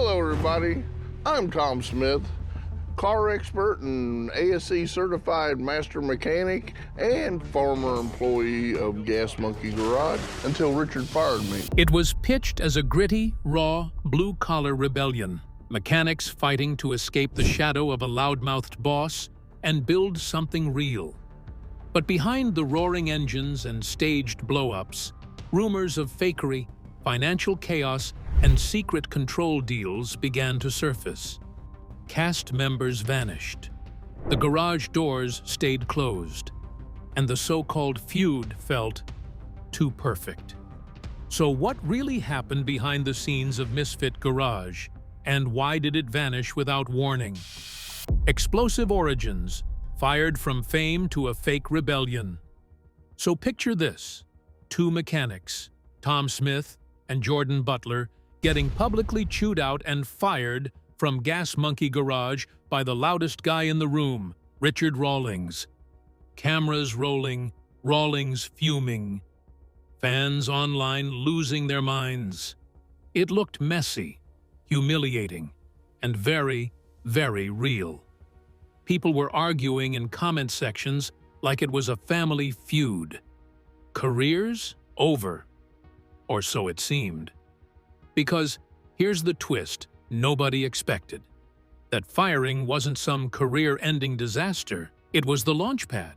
Hello, everybody. I'm Tom Smith, car expert and ASE certified master mechanic and former employee of Gas Monkey Garage until Richard fired me. It was pitched as a gritty, raw, blue-collar rebellion. Mechanics fighting to escape the shadow of a loudmouthed boss and build something real. But behind the roaring engines and staged blow-ups, rumors of fakery, financial chaos, and secret control deals began to surface. Cast members vanished. The garage doors stayed closed. And the so-called feud felt too perfect. So what really happened behind the scenes of Misfit Garage? And why did it vanish without warning? Explosive origins, fired from fame to a fake rebellion. So picture this: two mechanics, Tom Smith and Jordan Butler, getting publicly chewed out and fired from Gas Monkey Garage by the loudest guy in the room, Richard Rawlings. Cameras rolling, Rawlings fuming. Fans online losing their minds. It looked messy, humiliating, and very, very real. People were arguing in comment sections like it was a family feud. Careers over, or so it seemed. Because here's the twist nobody expected. That firing wasn't some career-ending disaster, it was the launchpad.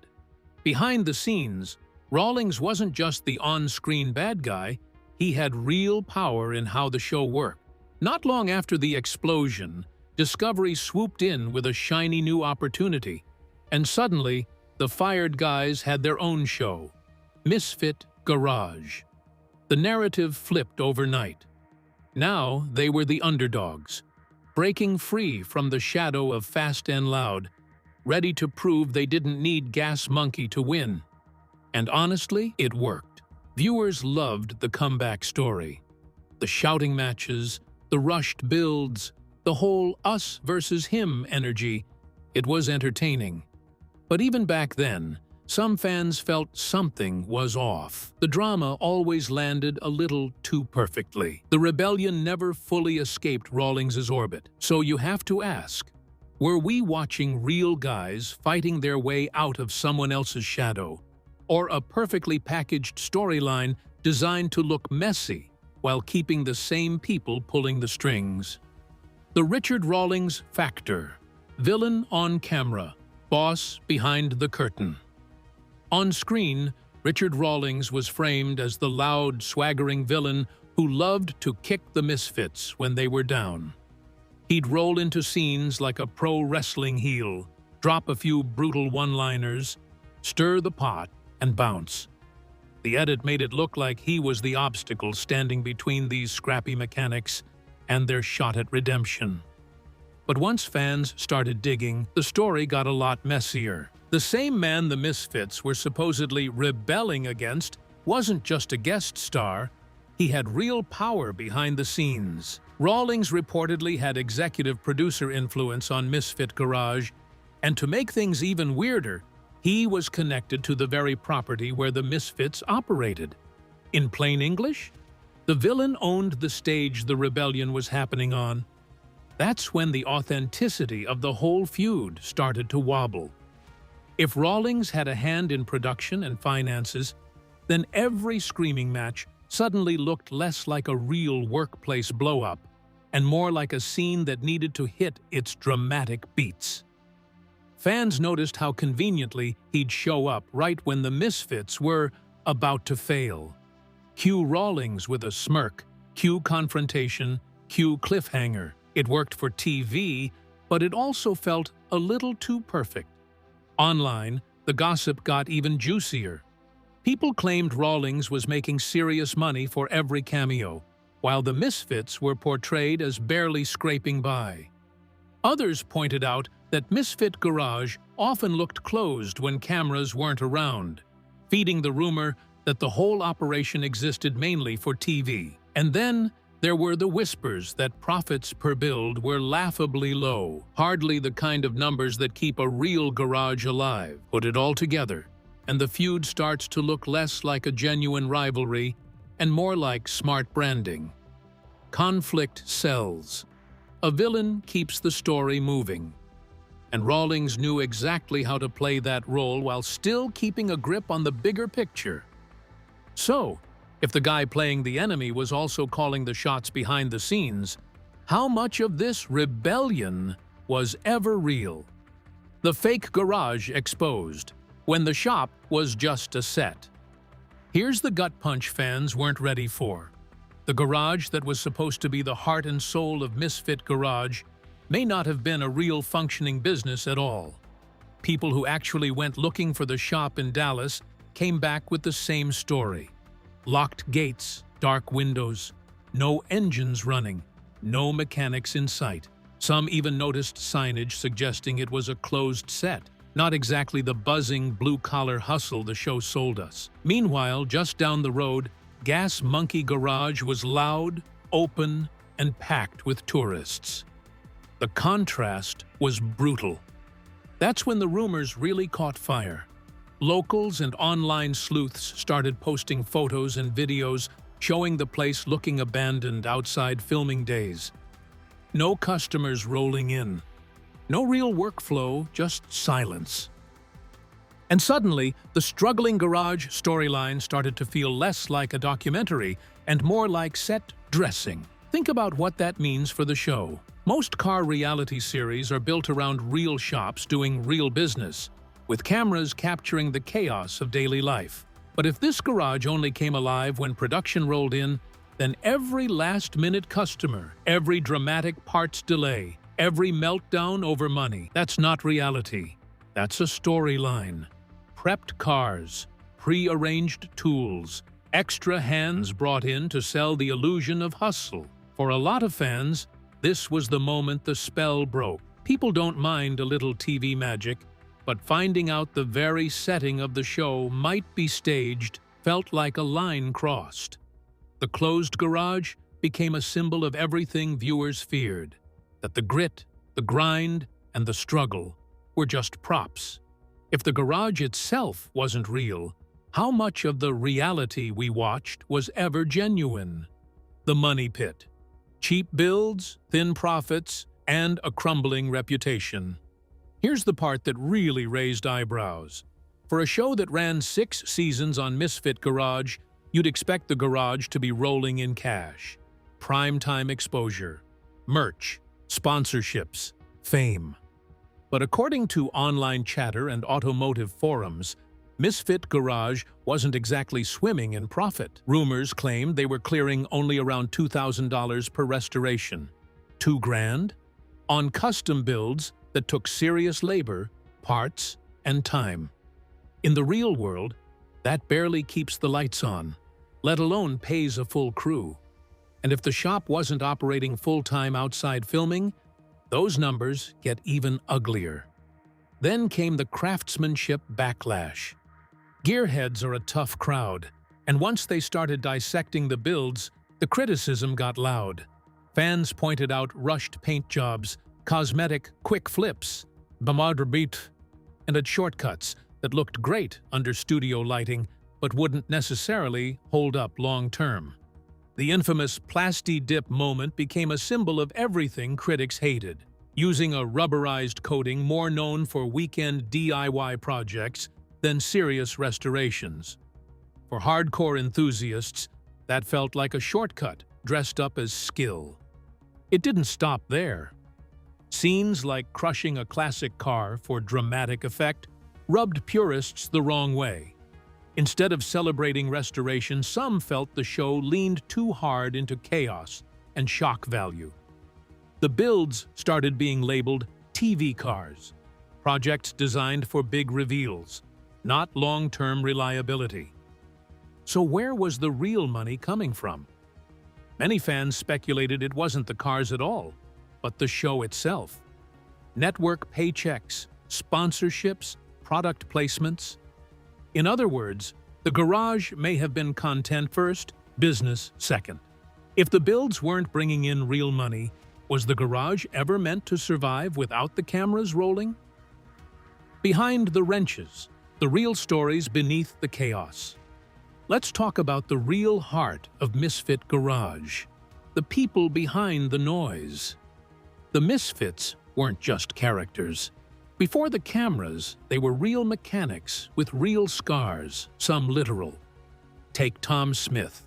Behind the scenes, Rawlings wasn't just the on-screen bad guy, he had real power in how the show worked. Not long after the explosion, Discovery swooped in with a shiny new opportunity, and suddenly, the fired guys had their own show, Misfit Garage. The narrative flipped overnight. Now they were the underdogs, breaking free from the shadow of Fast and Loud, ready to prove they didn't need Gas Monkey to win. And honestly, it worked. Viewers loved the comeback story. The shouting matches, the rushed builds, the whole us versus him energy. It was entertaining. But even back then, some fans felt something was off. The drama always landed a little too perfectly. The rebellion never fully escaped Rawlings' orbit. So you have to ask, were we watching real guys fighting their way out of someone else's shadow? Or a perfectly packaged storyline designed to look messy while keeping the same people pulling the strings? The Richard Rawlings factor. Villain on camera, boss behind the curtain. On screen, Richard Rawlings was framed as the loud, swaggering villain who loved to kick the misfits when they were down. He'd roll into scenes like a pro wrestling heel, drop a few brutal one-liners, stir the pot, and bounce. The edit made it look like he was the obstacle standing between these scrappy mechanics and their shot at redemption. But once fans started digging, the story got a lot messier. The same man the Misfits were supposedly rebelling against wasn't just a guest star, he had real power behind the scenes. Rawlings reportedly had executive producer influence on Misfit Garage, and to make things even weirder, he was connected to the very property where the Misfits operated. In plain English, the villain owned the stage the rebellion was happening on. That's when the authenticity of the whole feud started to wobble. If Rawlings had a hand in production and finances, then every screaming match suddenly looked less like a real workplace blow-up and more like a scene that needed to hit its dramatic beats. Fans noticed how conveniently he'd show up right when the Misfits were about to fail. Cue Rawlings with a smirk, cue confrontation, cue cliffhanger. It worked for TV, but it also felt a little too perfect. Online, the gossip got even juicier. People claimed Rawlings was making serious money for every cameo, while the Misfits were portrayed as barely scraping by. Others pointed out that Misfit Garage often looked closed when cameras weren't around, feeding the rumor that the whole operation existed mainly for TV. And then there were the whispers that profits per build were laughably low, hardly the kind of numbers that keep a real garage alive. Put it all together, and the feud starts to look less like a genuine rivalry and more like smart branding. Conflict sells. A villain keeps the story moving, and Rawlings knew exactly how to play that role while still keeping a grip on the bigger picture. So, if the guy playing the enemy was also calling the shots behind the scenes, how much of this rebellion was ever real? The fake garage exposed, when the shop was just a set. Here's the gut punch fans weren't ready for. The garage that was supposed to be the heart and soul of Misfit Garage may not have been a real functioning business at all. People who actually went looking for the shop in Dallas came back with the same story. Locked gates, dark windows, no engines running, no mechanics in sight. Some even noticed signage suggesting it was a closed set, not exactly the buzzing blue-collar hustle the show sold us. Meanwhile, just down the road, Gas Monkey Garage was loud, open, and packed with tourists. The contrast was brutal. That's when the rumors really caught fire. Locals and online sleuths started posting photos and videos showing the place looking abandoned outside filming days. No customers rolling in. No real workflow, just silence. And suddenly, the struggling garage storyline started to feel less like a documentary and more like set dressing. Think about what that means for the show. Most car reality series are built around real shops doing real business, with cameras capturing the chaos of daily life. But if this garage only came alive when production rolled in, then every last-minute customer, every dramatic parts delay, every meltdown over money, that's not reality. That's a storyline. Prepped cars, pre-arranged tools, extra hands brought in to sell the illusion of hustle. For a lot of fans, this was the moment the spell broke. People don't mind a little TV magic, but finding out the very setting of the show might be staged felt like a line crossed. The closed garage became a symbol of everything viewers feared, that the grit, the grind, and the struggle were just props. If the garage itself wasn't real, how much of the reality we watched was ever genuine? The money pit. Cheap builds, thin profits, and a crumbling reputation. Here's the part that really raised eyebrows. For a show that ran 6 seasons on Misfit Garage, you'd expect the garage to be rolling in cash. Primetime exposure, merch, sponsorships, fame. But according to online chatter and automotive forums, Misfit Garage wasn't exactly swimming in profit. Rumors claimed they were clearing only around $2,000 per restoration. $2,000? On custom builds that took serious labor, parts, and time. In the real world, that barely keeps the lights on, let alone pays a full crew. And if the shop wasn't operating full-time outside filming, those numbers get even uglier. Then came the craftsmanship backlash. Gearheads are a tough crowd, and once they started dissecting the builds, the criticism got loud. Fans pointed out rushed paint jobs, cosmetic quick flips, beat, and had shortcuts that looked great under studio lighting but wouldn't necessarily hold up long-term. The infamous plasti-dip moment became a symbol of everything critics hated. Using a rubberized coating more known for weekend DIY projects than serious restorations. For hardcore enthusiasts, that felt like a shortcut dressed up as skill. It didn't stop there. Scenes like crushing a classic car for dramatic effect rubbed purists the wrong way. Instead of celebrating restoration, some felt the show leaned too hard into chaos and shock value. The builds started being labeled TV cars, projects designed for big reveals, not long-term reliability. So where was the real money coming from? Many fans speculated it wasn't the cars at all, but the show itself. Network paychecks, sponsorships, product placements. In other words, the garage may have been content first, business second. If the builds weren't bringing in real money, was the garage ever meant to survive without the cameras rolling? Behind the wrenches, the real stories beneath the chaos. Let's talk about the real heart of Misfit Garage, the people behind the noise. The Misfits weren't just characters. Before the cameras, they were real mechanics with real scars, some literal. Take Tom Smith.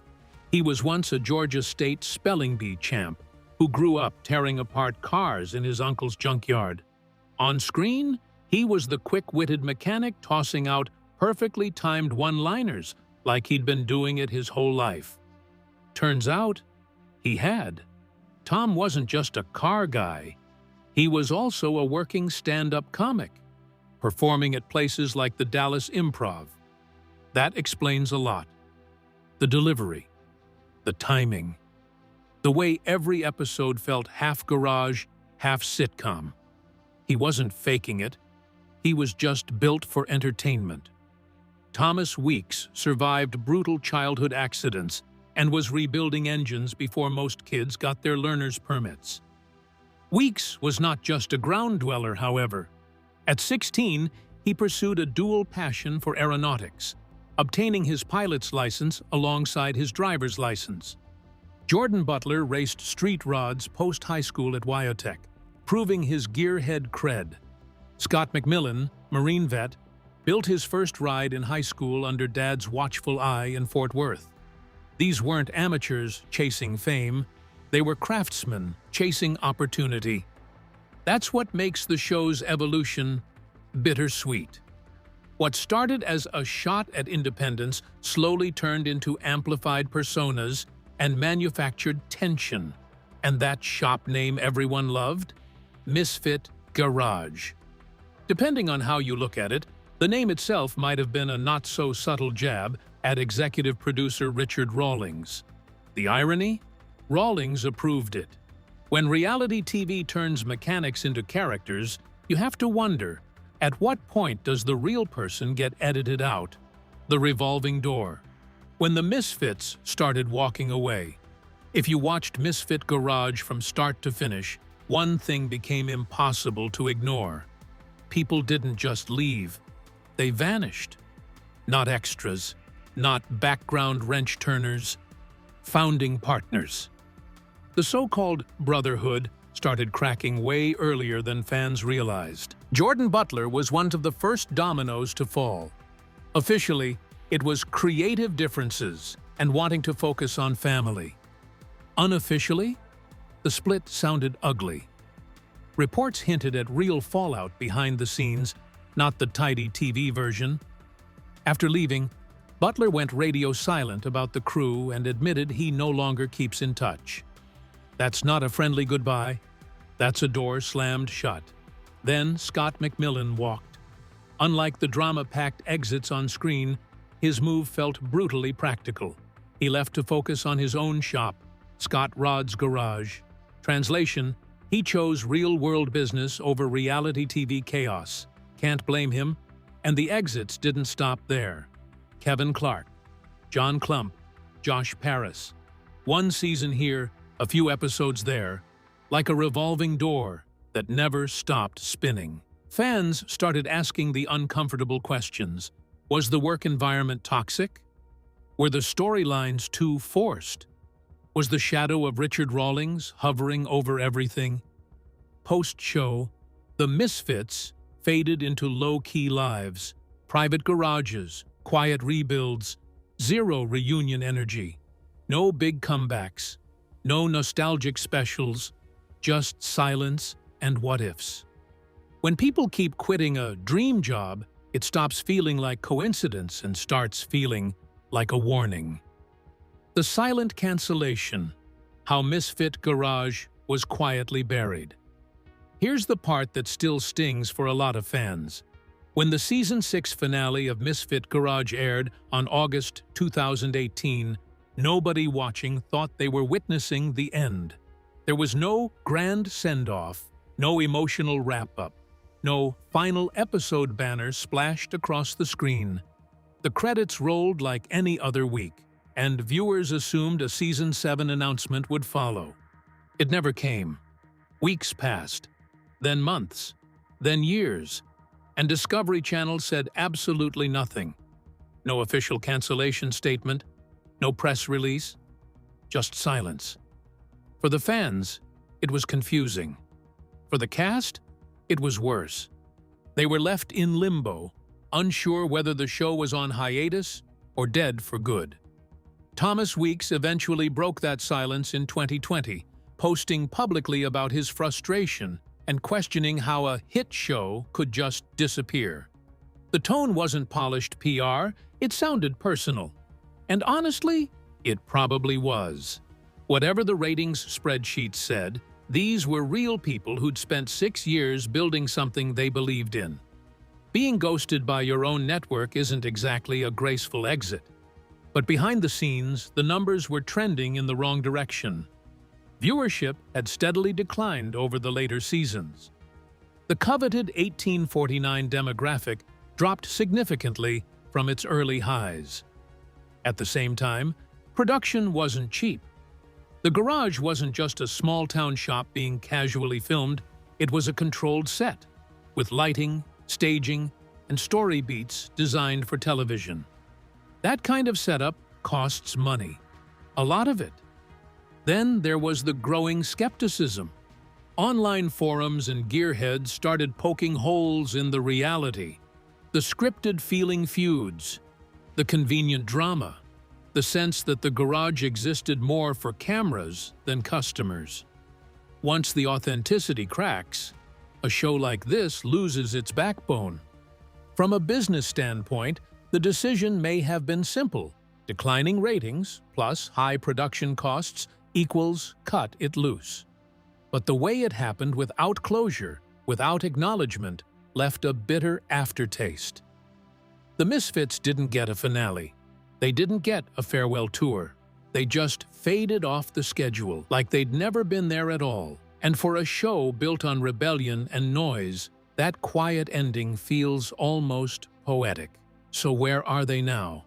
He was once a Georgia State spelling bee champ who grew up tearing apart cars in his uncle's junkyard. On screen, he was the quick-witted mechanic tossing out perfectly timed one-liners like he'd been doing it his whole life. Turns out, he had. Tom wasn't just a car guy. He was also a working stand-up comic, performing at places like the Dallas Improv. That explains a lot. The delivery, the timing, the way every episode felt half garage, half sitcom. He wasn't faking it. He was just built for entertainment. Thomas Weeks survived brutal childhood accidents and was rebuilding engines before most kids got their learner's permits. Weeks was not just a ground dweller, however. At 16, he pursued a dual passion for aeronautics, obtaining his pilot's license alongside his driver's license. Jordan Butler raced street rods post-high school at Wyotech, proving his gearhead cred. Scott McMillan, Marine vet, built his first ride in high school under Dad's watchful eye in Fort Worth. These weren't amateurs chasing fame. They were craftsmen chasing opportunity. That's what makes the show's evolution bittersweet. What started as a shot at independence slowly turned into amplified personas and manufactured tension. And that shop name everyone loved? Misfit Garage. Depending on how you look at it, the name itself might have been a not-so-subtle jab at executive producer Richard Rawlings. The irony? Rawlings approved it. When reality TV turns mechanics into characters, you have to wonder, at what point does the real person get edited out? The revolving door. When the Misfits started walking away. If you watched Misfit Garage from start to finish, one thing became impossible to ignore. People didn't just leave. They vanished. Not extras, not background wrench-turners, founding partners. The so-called brotherhood started cracking way earlier than fans realized. Jordan Butler was one of the first dominoes to fall. Officially, it was creative differences and wanting to focus on family. Unofficially, the split sounded ugly. Reports hinted at real fallout behind the scenes, not the tidy TV version. After leaving, Butler went radio silent about the crew and admitted he no longer keeps in touch. That's not a friendly goodbye. That's a door slammed shut. Then Scott McMillan walked. Unlike the drama-packed exits on screen, his move felt brutally practical. He left to focus on his own shop, Scott Rod's Garage. Translation: he chose real-world business over reality TV chaos. Can't blame him. And the exits didn't stop there. Kevin Clark, John Klump, Josh Paris. One season here, a few episodes there, like a revolving door that never stopped spinning. Fans started asking the uncomfortable questions. Was the work environment toxic? Were the storylines too forced? Was the shadow of Richard Rawlings hovering over everything? Post-show, the Misfits faded into low-key lives, private garages, quiet rebuilds, zero reunion energy, no big comebacks, no nostalgic specials, just silence and what-ifs. When people keep quitting a dream job, it stops feeling like coincidence and starts feeling like a warning. The silent cancellation, how Misfit Garage was quietly buried. Here's the part that still stings for a lot of fans. When the Season 6 finale of Misfit Garage aired on August 2018, nobody watching thought they were witnessing the end. There was no grand send-off, no emotional wrap-up, no final episode banner splashed across the screen. The credits rolled like any other week, and viewers assumed a Season 7 announcement would follow. It never came. Weeks passed, then months, then years, and Discovery Channel said absolutely nothing. No official cancellation statement, no press release, just silence. For the fans, it was confusing. For the cast, it was worse. They were left in limbo, unsure whether the show was on hiatus or dead for good. Thomas Weeks eventually broke that silence in 2020, posting publicly about his frustration and questioning how a hit show could just disappear. The tone wasn't polished PR, it sounded personal. And honestly, it probably was. Whatever the ratings spreadsheet said, these were real people who'd spent 6 years building something they believed in. Being ghosted by your own network isn't exactly a graceful exit. But behind the scenes, the numbers were trending in the wrong direction. Viewership had steadily declined over the later seasons. The coveted 1849 demographic dropped significantly from its early highs. At the same time, production wasn't cheap. The Garage wasn't just a small-town shop being casually filmed, it was a controlled set, with lighting, staging, and story beats designed for television. That kind of setup costs money, a lot of it. Then there was the growing skepticism. Online forums and gearheads started poking holes in the reality, the scripted feeling feuds, the convenient drama, the sense that the Garage existed more for cameras than customers. Once the authenticity cracks, a show like this loses its backbone. From a business standpoint, the decision may have been simple. Declining ratings plus high production costs equals cut it loose. But the way it happened without closure, without acknowledgement, left a bitter aftertaste. The Misfits didn't get a finale. They didn't get a farewell tour. They just faded off the schedule like they'd never been there at all. And for a show built on rebellion and noise, that quiet ending feels almost poetic. So where are they now?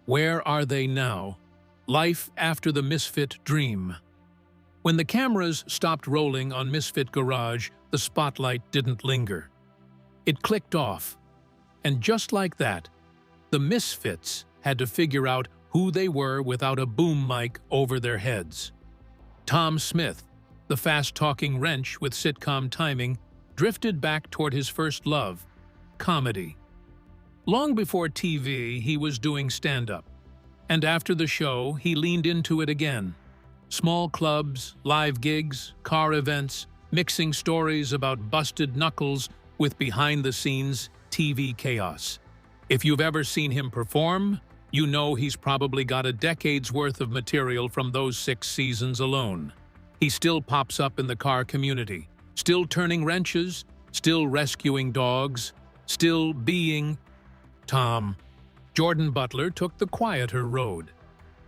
Where are they now? Life after the Misfit dream. When the cameras stopped rolling on Misfit Garage, the spotlight didn't linger. It clicked off. And just like that, the Misfits had to figure out who they were without a boom mic over their heads. Tom Smith, the fast-talking wrench with sitcom timing, drifted back toward his first love, comedy. Long before TV, he was doing stand-up. And after the show, he leaned into it again. Small clubs, live gigs, car events, mixing stories about busted knuckles with behind-the-scenes TV chaos. If you've ever seen him perform, you know he's probably got a decade's worth of material from those 6 seasons alone. He still pops up in the car community, still turning wrenches, still rescuing dogs, still being Tom. Jordan Butler took the quieter road.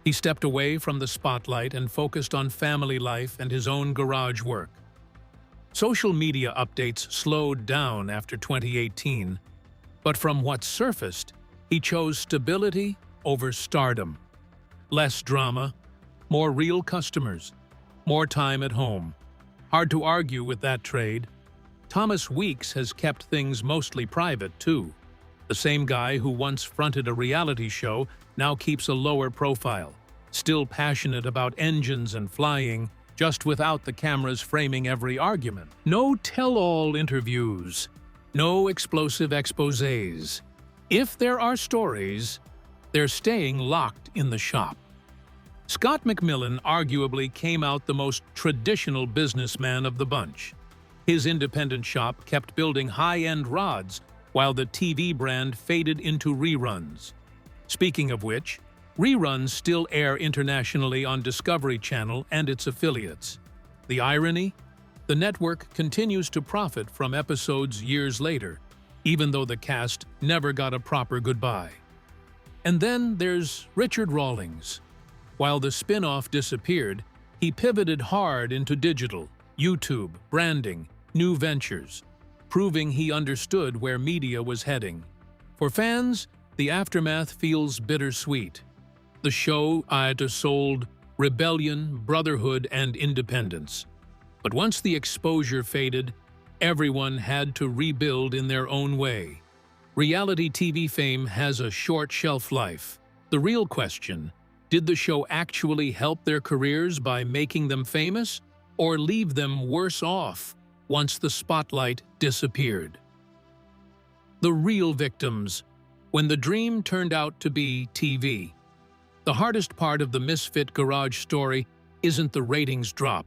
He stepped away from the spotlight and focused on family life and his own garage work. Social media updates slowed down after 2018, but from what surfaced, he chose stability over stardom. Less drama, more real customers, more time at home. Hard to argue with that trade. Thomas Weeks has kept things mostly private, too. The same guy who once fronted a reality show now keeps a lower profile, still passionate about engines and flying, just without the cameras framing every argument. No tell-all interviews, no explosive exposés. If there are stories, they're staying locked in the shop. Scott McMillan arguably came out the most traditional businessman of the bunch. His independent shop kept building high-end rods while the TV brand faded into reruns. Speaking of which, reruns still air internationally on Discovery Channel and its affiliates. The irony? The network continues to profit from episodes years later, even though the cast never got a proper goodbye. And then there's Richard Rawlings. While the spin-off disappeared, he pivoted hard into digital, YouTube, branding, new ventures, proving he understood where media was heading. For fans, the aftermath feels bittersweet. The show had sold rebellion, brotherhood, and independence. But once the exposure faded, everyone had to rebuild in their own way. Reality TV fame has a short shelf life. The real question, did the show actually help their careers by making them famous, or leave them worse off? once the spotlight disappeared. The real victims, when the dream turned out to be TV. The hardest part of the Misfit Garage story isn't the ratings drop.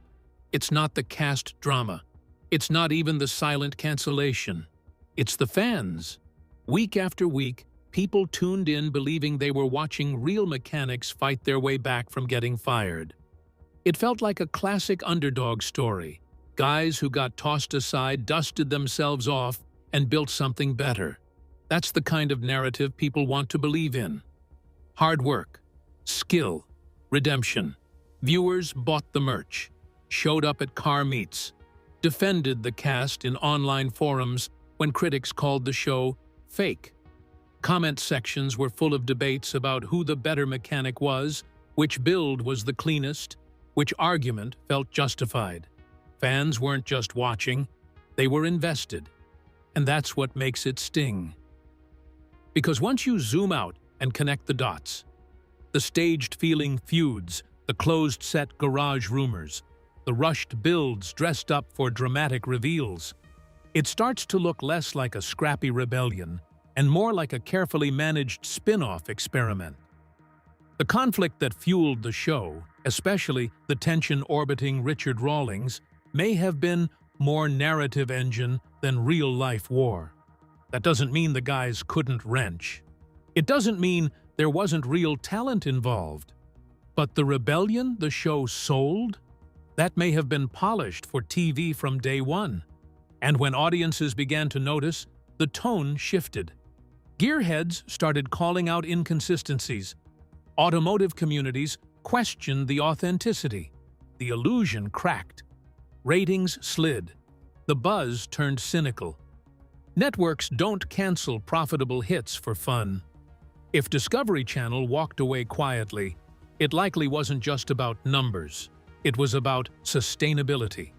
It's not the cast drama. It's not even the silent cancellation. It's the fans. Week after week, people tuned in believing they were watching real mechanics fight their way back from getting fired. It felt like a classic underdog story. Guys who got tossed aside dusted themselves off and built something better. That's the kind of narrative people want to believe in. Hard work, skill, redemption. Viewers bought the merch, showed up at car meets, defended the cast in online forums when critics called the show fake. Comment sections were full of debates about who the better mechanic was, which build was the cleanest, which argument felt justified. Fans weren't just watching, they were invested. And that's what makes it sting. Because once you zoom out and connect the dots, the staged feeling feuds, the closed-set garage rumors, the rushed builds dressed up for dramatic reveals, it starts to look less like a scrappy rebellion and more like a carefully managed spin-off experiment. The conflict that fueled the show, especially the tension orbiting Richard Rawlings, may have been more narrative engine than real-life war. That doesn't mean the guys couldn't wrench. It doesn't mean there wasn't real talent involved. But the rebellion the show sold? That may have been polished for TV from day one. And when audiences began to notice, the tone shifted. Gearheads started calling out inconsistencies. Automotive communities questioned the authenticity. The illusion cracked. Ratings slid. The buzz turned cynical. Networks don't cancel profitable hits for fun. If Discovery Channel walked away quietly, it likely wasn't just about numbers. It was about sustainability.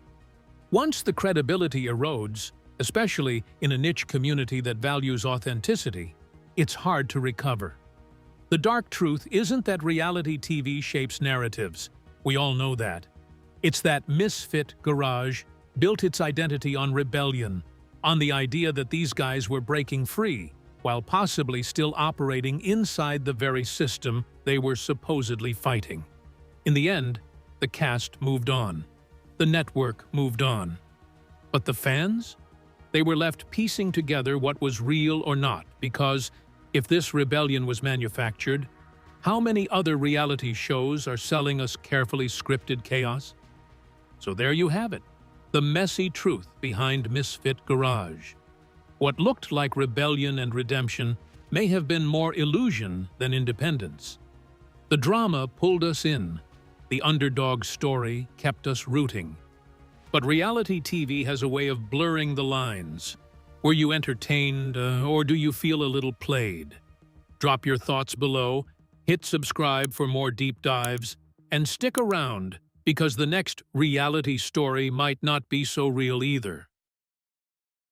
Once the credibility erodes, especially in a niche community that values authenticity, it's hard to recover. The dark truth isn't that reality TV shapes narratives. We all know that. It's that Misfit Garage built its identity on rebellion, on the idea that these guys were breaking free, while possibly still operating inside the very system they were supposedly fighting. In the end, the cast moved on. The network moved on. But the fans? They were left piecing together what was real or not, because if this rebellion was manufactured, how many other reality shows are selling us carefully scripted chaos? So there you have it, the messy truth behind Misfit Garage. What looked like rebellion and redemption may have been more illusion than independence. The drama pulled us in. The underdog story kept us rooting. But reality TV has a way of blurring the lines. Were you entertained, or do you feel a little played? Drop your thoughts below, hit subscribe for more deep dives, and stick around, because the next reality story might not be so real either.